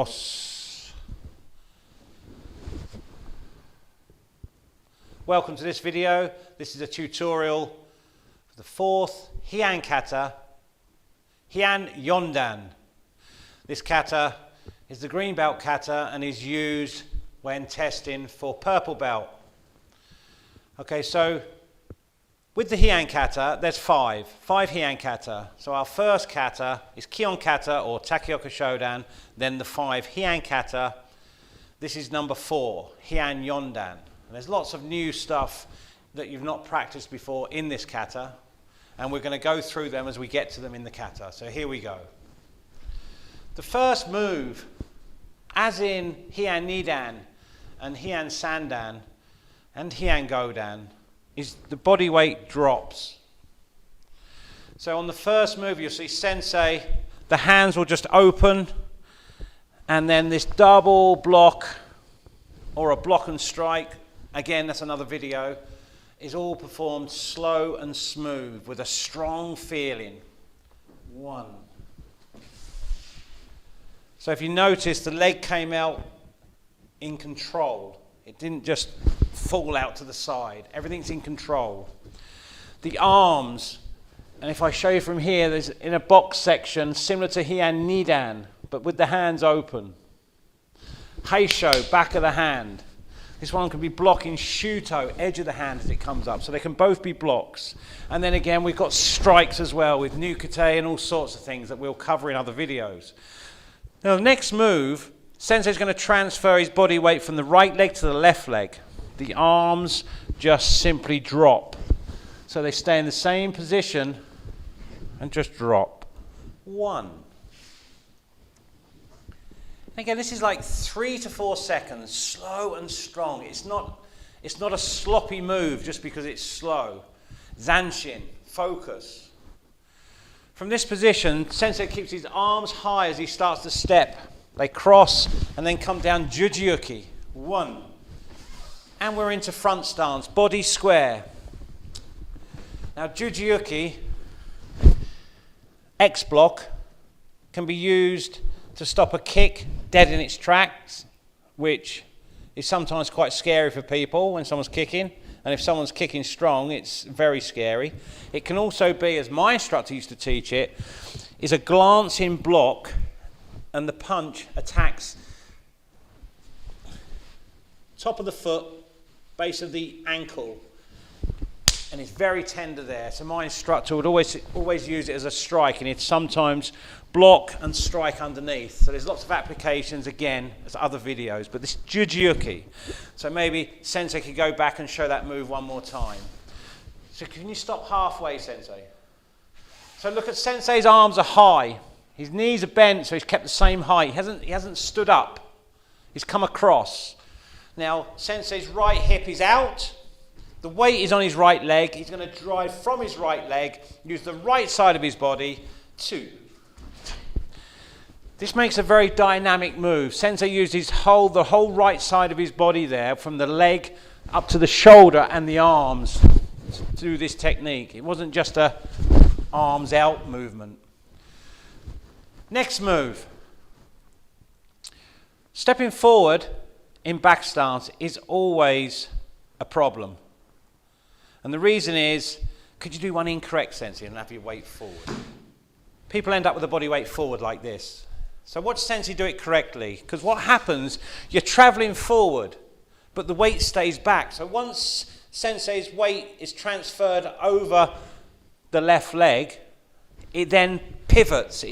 os. Welcome to this video. This is a tutorial for the fourth Heian kata, Heian Yondan. This kata is the green belt kata and is used when testing for purple belt. Okay, so with the Heian kata, there's five Heian kata. So our first kata is Kion kata or Takioka Shodan, then the 5 Heian kata. This is number 4, Heian Yondan. And there's lots of new stuff that you've not practiced before in this kata, and we're going to go through them as we get to them in the kata. So here we go. The first move, as in Heian Nidan and Heian Sandan and Heian Godan, is the body weight drops. So on the first move, you'll see sensei, the hands will just open, and then this double block or a block and strike, again, that's another video, is all performed slow and smooth with a strong feeling. 1. So if you notice, the leg came out in control. It didn't just fall out to the side. Everything's in control. The arms, and if I show you from here, there's in a box section similar to Heian Nidan, but with the hands open. Heisho, back of the hand. This one can be blocking Shuto, edge of the hand as it comes up. So they can both be blocks. And then again, we've got strikes as well with Nukate and all sorts of things that we'll cover in other videos. Now the next move, Sensei's going to transfer his body weight from the right leg to the left leg. The arms just simply drop. So they stay in the same position and just drop. 1. Again, this is like 3 to 4 seconds, slow and strong. It's not a sloppy move just because it's slow. Zanshin, focus. From this position, Sensei keeps his arms high as he starts to step. They cross and then come down juji. 1. And we're into front stance, body square. Now juji, X block, can be used to stop a kick dead in its tracks, which is sometimes quite scary for people when someone's kicking. And if someone's kicking strong, it's very scary. It can also be, as my instructor used to teach it, is a glancing block and the punch attacks top of the foot, base of the ankle, and it's very tender there. So my instructor would always use it as a strike, and he'd sometimes block and strike underneath. So there's lots of applications, again, as other videos, but this juji. So maybe Sensei could go back and show that move one more time. So can you stop halfway, Sensei? So look at Sensei's arms are high. His knees are bent, so he's kept the same height. He hasn't stood up. He's come across. Now, Sensei's right hip is out. The weight is on his right leg. He's going to drive from his right leg, use the right side of his body. 2. This makes a very dynamic move. Sensei used the whole right side of his body there, from the leg up to the shoulder and the arms, to do this technique. It wasn't just a arms out movement. Next move. Stepping forward in back stance is always a problem. And the reason is, could you do one incorrect, Sensei, and have your weight forward? People end up with a body weight forward like this. So watch Sensei do it correctly, because what happens, you're traveling forward, but the weight stays back. So once Sensei's weight is transferred over the left leg, it then pivots.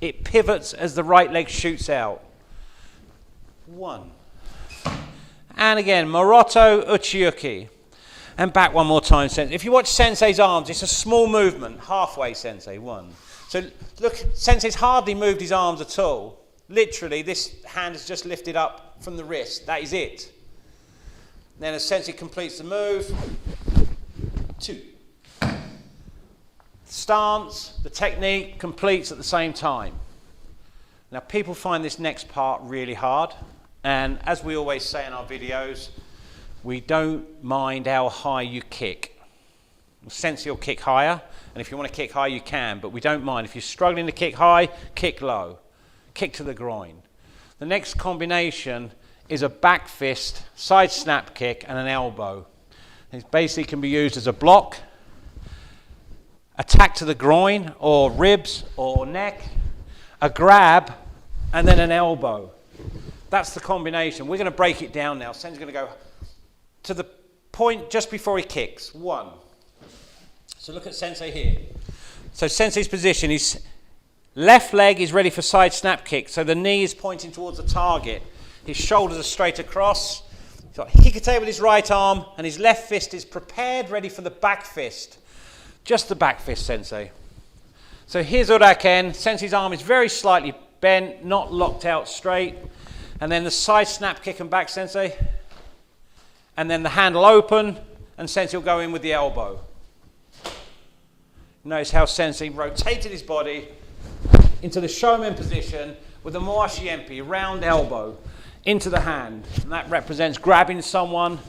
It pivots as the right leg shoots out. 1. And again, Moroto Uchiuki. And back one more time, Sensei. If you watch Sensei's arms, it's a small movement. Halfway, Sensei. 1. So look, Sensei's hardly moved his arms at all. Literally, this hand is just lifted up from the wrist. That is it. Then as Sensei completes the move, 2. Stance, the technique completes at the same time. Now people find this next part really hard, and as we always say in our videos, we don't mind how high you kick. Sensei will kick higher, and if you want to kick high you can, but we don't mind. If you're struggling to kick high, kick low. Kick to the groin. The next combination is a back fist, side snap kick, and an elbow. It basically can be used as a block, attack to the groin or ribs or neck, a grab, and then an elbow. That's the combination. We're going to break it down now. Sen's going to go to the point just before he kicks. 1. So look at Sensei here. So Sensei's position, his left leg is ready for side snap kick, so the knee is pointing towards the target. His shoulders are straight across. He's got hikate with his right arm, and his left fist is prepared, ready for the back fist. Just the back fist, Sensei. So here's Uraken. Sensei's arm is very slightly bent, not locked out straight. And then the side snap kick and back, Sensei. And then the hand will open, and Sensei will go in with the elbow. Notice how Sensei rotated his body into the showman position with the mawashi empi, round elbow, into the hand. And that represents grabbing someone,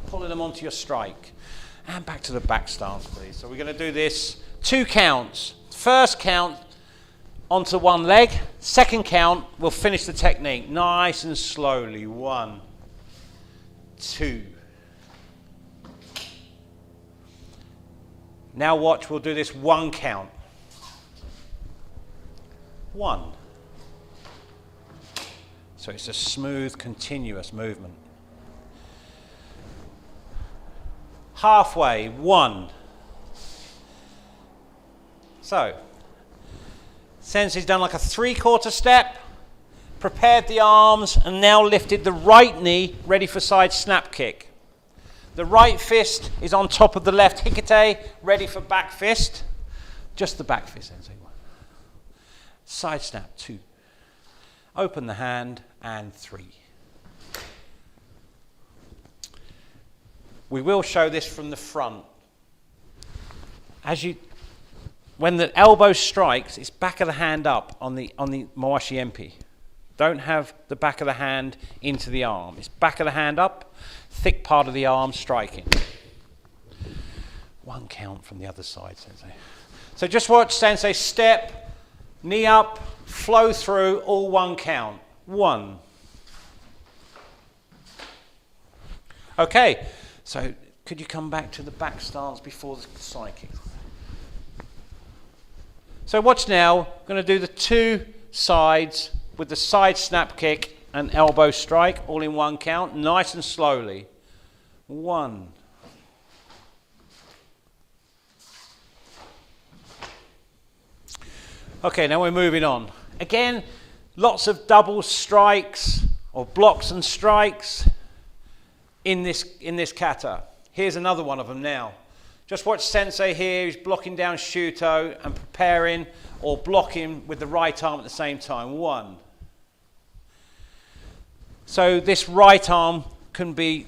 pulling them onto your strike. And back to the back stance, please. So we're going to do this 2 counts. First count onto one leg. Second count, we'll finish the technique nice and slowly. 1, 2. Now watch, we'll do this 1 count. 1. So it's a smooth, continuous movement. Halfway, 1. So, Sensei's done like a 3/4 step, prepared the arms, and now lifted the right knee, ready for side snap kick. The right fist is on top of the left hikate, ready for back fist. Just the back fist, Sensei. 1. Side snap, 2. Open the hand, and 3. We will show this from the front. When the elbow strikes, it's back of the hand up on the mawashi empi. Don't have the back of the hand into the arm. It's back of the hand up, thick part of the arm striking. 1 count from the other side, Sensei. So just watch Sensei step, knee up, flow through, all 1 count. 1. Okay, so could you come back to the back stance before the side kick? So watch now, I'm going to do the 2 sides with the side snap kick and elbow strike, all in 1 count, nice and slowly. 1. Okay, now we're moving on. Again, lots of double strikes or blocks and strikes in this kata. Here's another one of them now. Just watch Sensei here. He's blocking down Shuto and preparing or blocking with the right arm at the same time. 1. So this right arm can be